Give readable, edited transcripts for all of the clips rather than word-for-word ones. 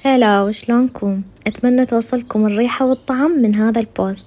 هلا وشلونكم؟ أتمنى توصلكم الريحة والطعم من هذا البوست.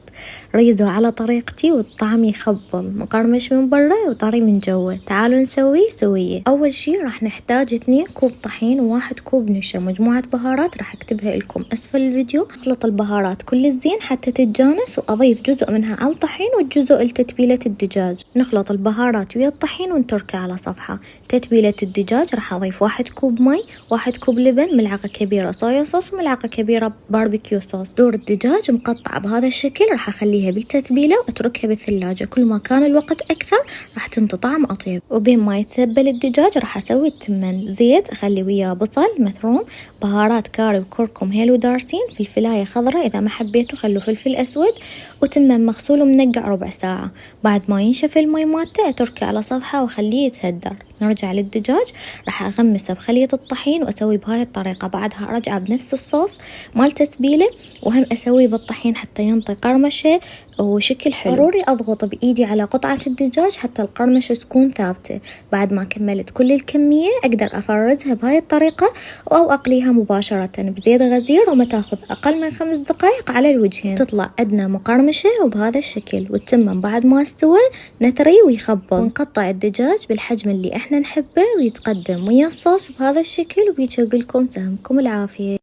ريزوا على طريقتي والطعم يخبل، مقرمش من برا وطري من جوا. تعالوا نسويه سوية. أول شي راح نحتاج 2 كوب طحين و1 كوب نشا، مجموعة بهارات راح أكتبها لكم أسفل الفيديو. أخلط البهارات كل الزين حتى تتجانس، وأضيف جزء منها على الطحين والجزء لتتبيلة الدجاج. نخلط البهارات ويا الطحين ونتركه على صفحة. تتبيلة الدجاج راح أضيف 1 كوب مي، 1 كوب لبن، ملعقة كبيرة صويا صوص، وملعقة كبيرة باربيكيو صوص. صدور الدجاج مقطعة بهذا الشكل راح أخليها بالتتبيلة وأتركها بالثلاجة. كل ما كان الوقت أكثر راح تنطي طعم أطيب. وبين ما يتبل الدجاج راح أسوي التمن. زيت أخلي وياه بصل مثروم، بهارات كاري وكركم هيل ودارسين، فلفلاية خضراء إذا ما حبيتوا خلوا فلفل أسود، وتمن مغسول ومنقع ربع ساعة. بعد ما ينشف المي مالته أتركه على صفحة وأخليه يتهدر. نرجع للدجاج، راح أغمسه بخليط الطحين وأسويه بهاي الطريقة. بعدها أرجعه بنفس الصوص مال تتبيله، وهم أسويه بالطحين حتى ينطي قرمشة وشكل حلو. ضروري أضغط بإيدي على قطعة الدجاج حتى القرمشة تكون ثابتة. بعد ما كملت كل الكمية أقدر أفردها بهاي الطريقة أو أقليها مباشرة بزيت غزير، وما تاخذ أقل من 5 دقائق على الوجهين. تطلع عندنا مقرمشة وبهذا الشكل. والتمن بعد ما استوى نثري ويخبل، ونقطع الدجاج بالحجم اللي احنا نحبه ويتقدم ويا الصوص بهذا الشكل. وبيجيب لكم سهمكم العافية.